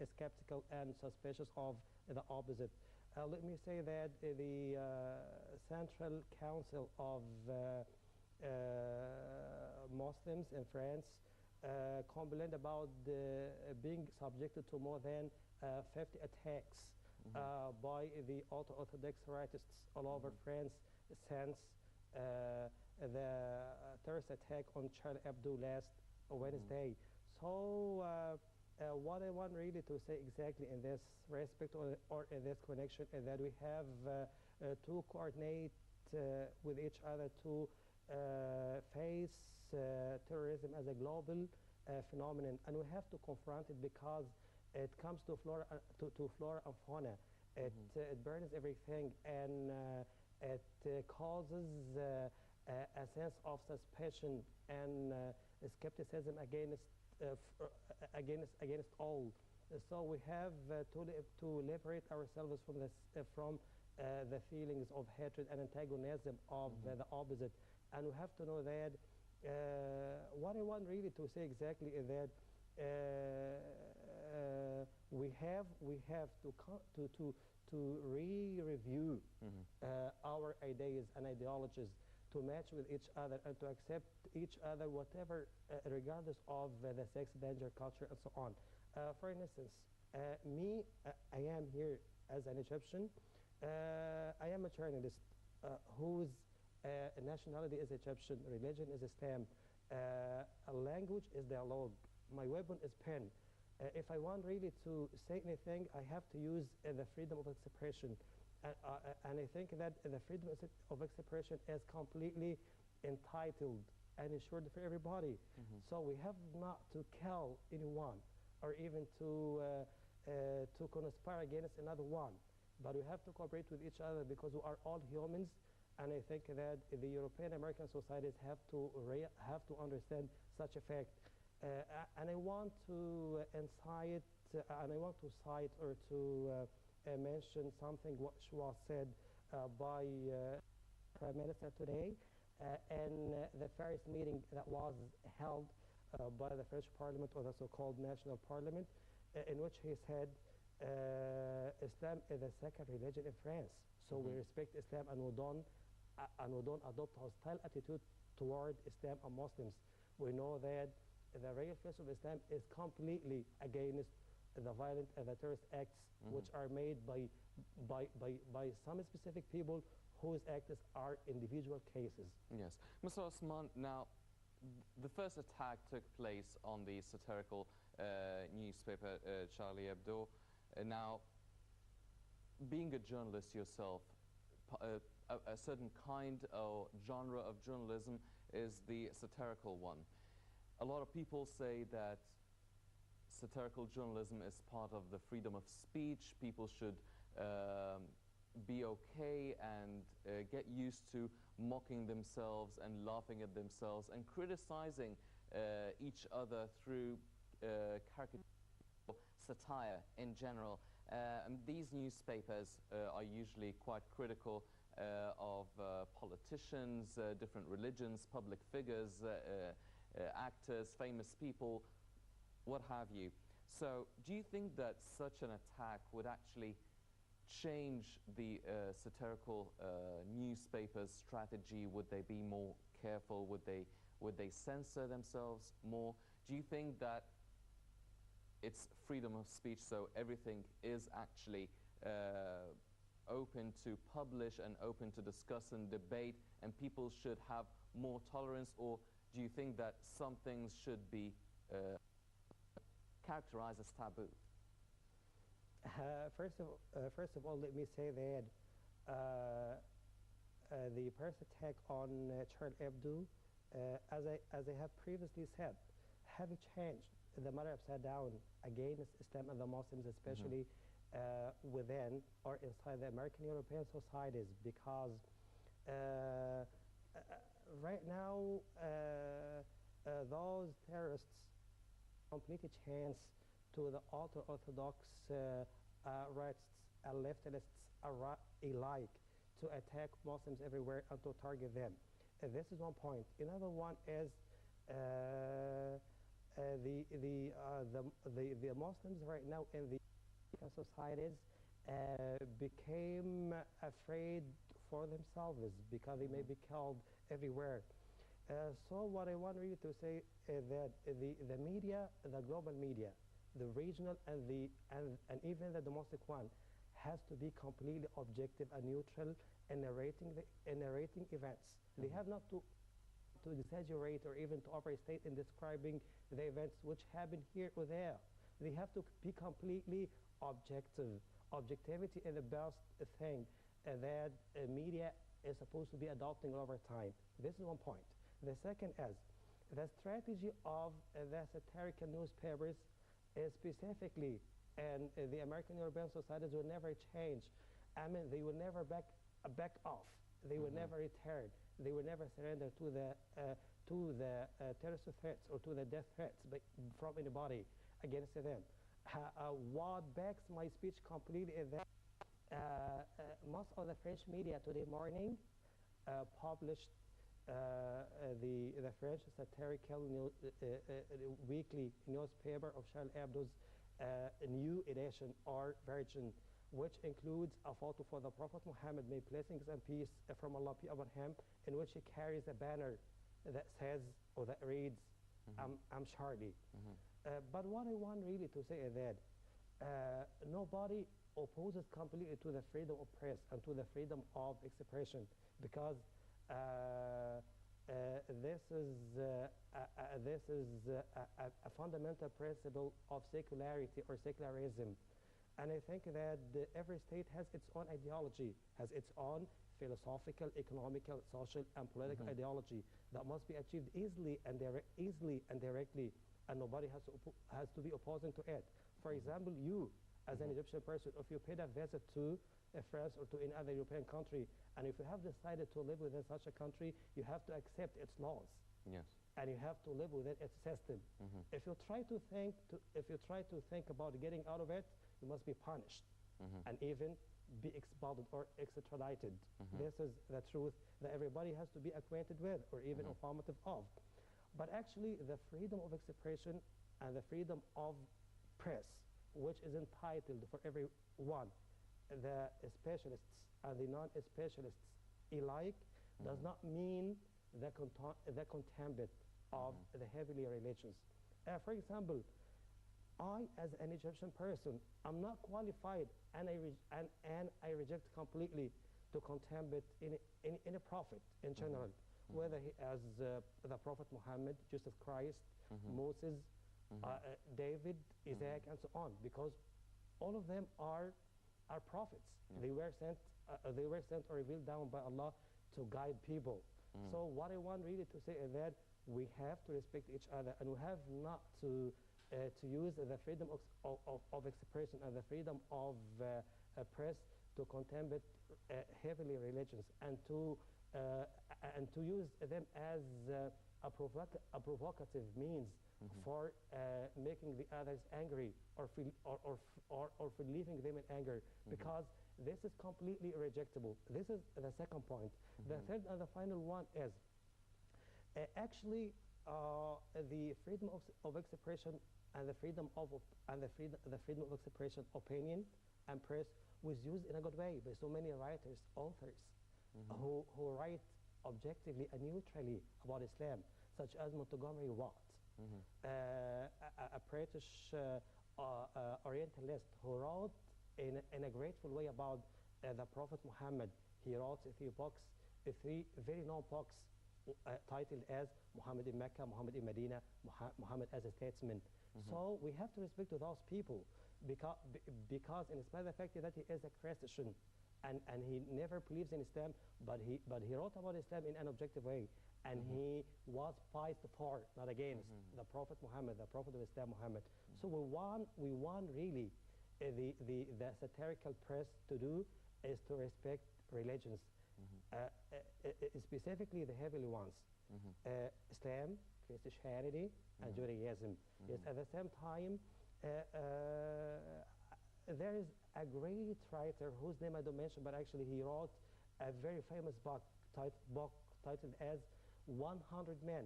skeptical and suspicious of the opposite. Let me say that the Central Council of Muslims in France complained about being subjected to more than 50 attacks by the ultra-Orthodox rightists all over France since the terrorist attack on Charlie Hebdo last Wednesday. So what I want really to say exactly in this respect or in this connection is that we have to coordinate with each other to face terrorism as a global phenomenon, and we have to confront it because it comes to flora and fauna. It burns everything, and it causes a sense of suspicion and skepticism against all. So we have to liberate ourselves from this from the feelings of hatred and antagonism of the opposite, and we have to know that what I want really to say exactly is that we have to re-review our ideas and ideologies to match with each other and to accept each other, whatever, regardless of the sex, danger, culture, and so on. For instance, I am here as an Egyptian. I am a journalist whose nationality is Egyptian, religion is Islam, language is dialogue, my weapon is pen. If I want really to say anything, I have to use the freedom of expression. And I think that the freedom of expression is completely entitled and ensured for everybody. So we have not to kill anyone or even to conspire against another one. But we have to cooperate with each other because we are all humans. And I think that the European American societies have to understand such a fact. And I want to incite, and I want to cite or to mention something which was said by Prime Minister today in the first meeting that was held by the French Parliament, or the so-called National Parliament, in which he said Islam is the second religion in France. So we respect Islam, and we don't adopt hostile attitude toward Islam and Muslims. We know that the real face of Islam is completely against the violent and the terrorist acts which are made by some specific people whose acts are individual cases. Yes. Mr. Osman, now the first attack took place on the satirical newspaper Charlie Hebdo. Now, being a journalist yourself, a certain kind or genre of journalism is the satirical one. A lot of people say that satirical journalism is part of the freedom of speech. People should be okay and get used to mocking themselves and laughing at themselves and criticizing each other through caricature, satire in general. And these newspapers are usually quite critical of politicians, different religions, public figures, actors, famous people, what have you. So do you think that such an attack would actually change the satirical newspapers' strategy? Would they be more careful? Would they censor themselves more? Do you think that it's freedom of speech, so everything is actually open to publish and open to discuss and debate, and people should have more tolerance? Or do you think that some things should be characterized as taboo? First of all, let me say that the Paris attack on Charlie Hebdo, as I have previously said, have changed the matter upside down against Islam and the Muslims, especially within or inside the American European societies, because right now those terrorists completely chance to the ultra-Orthodox rightists and leftists alike to attack Muslims everywhere and to target them. This is one point. Another one is the Muslims right now in the societies became afraid for themselves because they may be killed everywhere. So what I want really to say is that the media, the global media, the regional and even the domestic one, has to be completely objective and neutral in narrating events. They have not to exaggerate or even to overstate in describing the events which happen here or there. They have to be completely objective. Objectivity is the best thing that media is supposed to be adopting over time. This is one point. The second is the strategy of the satirical newspapers is specifically, and the American European societies will never change. I mean, they will never back off. They will never return. They will never surrender to the terrorist threats or to the death threats from anybody against them. What backs my speech completely is that most of the French media today morning published the French satirical weekly newspaper of Charlie Hebdo's new edition or version, which includes a photo for the Prophet Muhammad, may blessings and peace from Allah be upon him, in which he carries a banner that says or that reads, I'm Charlie. But what I want really to say is that nobody opposes completely to the freedom of press and to the freedom of expression, because this is a fundamental principle of secularity or secularism. And I think that every state has its own ideology, has its own philosophical, economical, social, and political ideology that must be achieved easily and directly, and nobody has to be opposing to it. For example, you, as an Egyptian person, if you paid a visit to France or to any other European country, and if you have decided to live within such a country, you have to accept its laws. Yes. And you have to live within its system. If you try to think about getting out of it, you must be punished and even be expelled or extradited. This is the truth that everybody has to be acquainted with or even informative of. But actually, the freedom of expression and the freedom of press, which is entitled for everyone, the specialists and the non-specialists alike, does not mean the contempt of the heavenly religions. For example, I, as an Egyptian person, I'm not qualified, and I reject completely to contempt any prophet in general, whether he as the Prophet Muhammad, Jesus Christ, Moses, David, Isaac, and so on, because all of them are prophets. They were sent or revealed down by Allah to guide people. So what I want really to say is that we have to respect each other, and we have not to use the freedom of expression and the freedom of press to contempt heavenly religions and to use them as a provocative means for making the others angry or for leaving them in anger, because this is completely rejectable. This is the second point. The third and the final one is actually the freedom of expression and the freedom of expression, opinion, and press was used in a good way by so many writers, authors, who write objectively and neutrally about Islam, such as Montgomery Watt, a British Orientalist who wrote in a grateful way about the Prophet Muhammad. He wrote three very known books titled as Muhammad in Mecca, Muhammad in Medina, Muhammad as a statesman. So we have to respect to those people because in spite of the fact that he is a Christian and he never believes in Islam, but he wrote about Islam in an objective way, and he was prized for, not against, the Prophet Muhammad, the Prophet of Islam Muhammad. So we want really the satirical press to do is to respect religions, specifically the heavenly ones, Islam, Christianity, and Judaism. Yes, at the same time, there is a great writer whose name I don't mention, but actually he wrote a very famous book titled as 100 Men,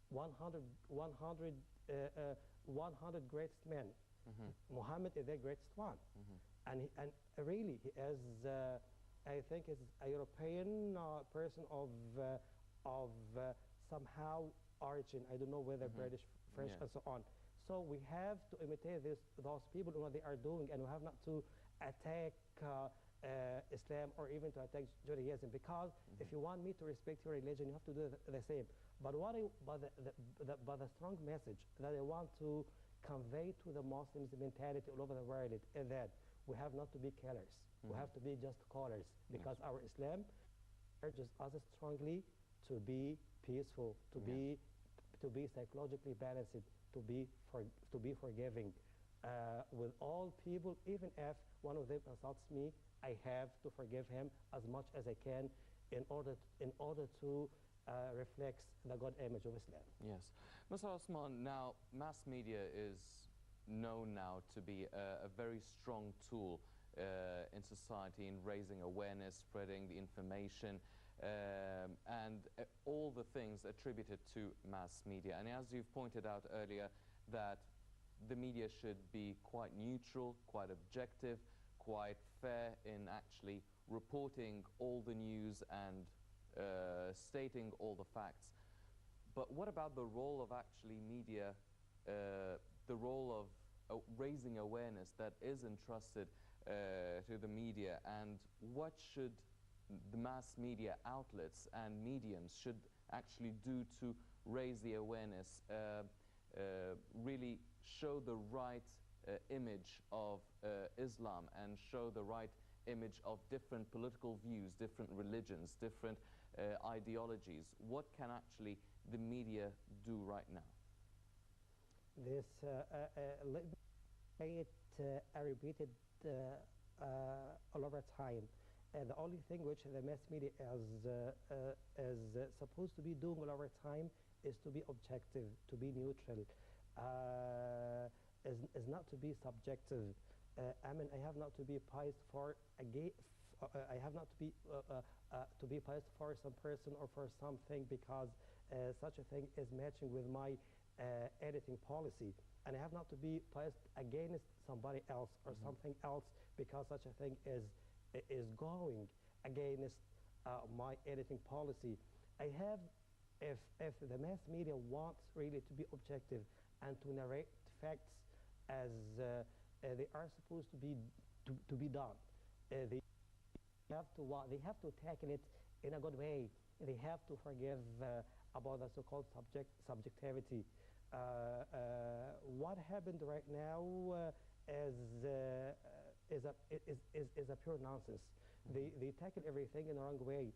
100 100 greatest men. Muhammad is the greatest one. And really, he is, I think, is a European person of somehow origin. I don't know whether British, French, Yeah. and so on. So we have to imitate those people and what they are doing, and we have not to attack Islam or even to attack Judaism, because if you want me to respect your religion, you have to do the same. But but the strong message that I want to convey to the Muslims mentality all over the world is that we have not to be killers. We have to be just callers, because our Islam urges us strongly to be peaceful, to be psychologically balanced, to be forgiving with all people. Even if one of them insults me, I have to forgive him as much as I can in order to reflect the God image of Islam. Yes. Mr. Osman, now mass media is known now to be a very strong tool in society in raising awareness, spreading the information, and all the things attributed to mass media. And as you've pointed out earlier, that the media should be quite neutral, quite objective, quite fair in actually reporting all the news and stating all the facts. But what about the role of actually media, the role of raising awareness that is entrusted to the media, and what should the mass media outlets and mediums should actually do to raise the awareness, really show the right image of Islam and show the right image of different political views, different religions, different ideologies? What can actually the media do right now? This, let me say it, I repeat it all over time. The only thing which the mass media is supposed to be doing all over time is to be objective, to be neutral, is not to be subjective. I mean, I have not to be biased for I have not to be biased for some person or for something, because such a thing is matching with my editing policy, and I have not to be biased against somebody else or something else, because such a thing is going against my editing policy. I have, if the mass media wants really to be objective and to narrate facts as they are supposed to be done, they have to tackle it in a good way. They have to forgive about the so-called subjectivity. What happened right now is a pure nonsense. They tackle everything in the wrong way.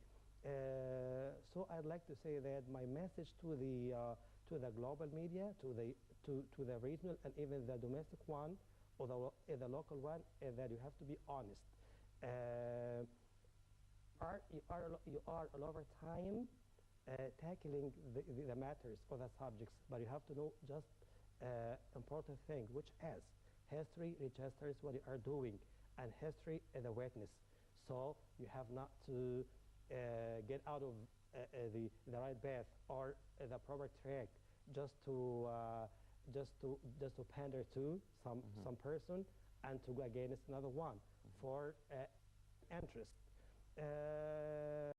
So I'd like to say that my message to the global media, to the regional and even the domestic one, or the local one, is that you have to be honest. You are all over time tackling the matters or the subjects, but you have to know just important thing, which is history registers what you are doing, and history is a witness. So you have not to get out of the right path or the proper track just to pander to some person and to go against another one for interest.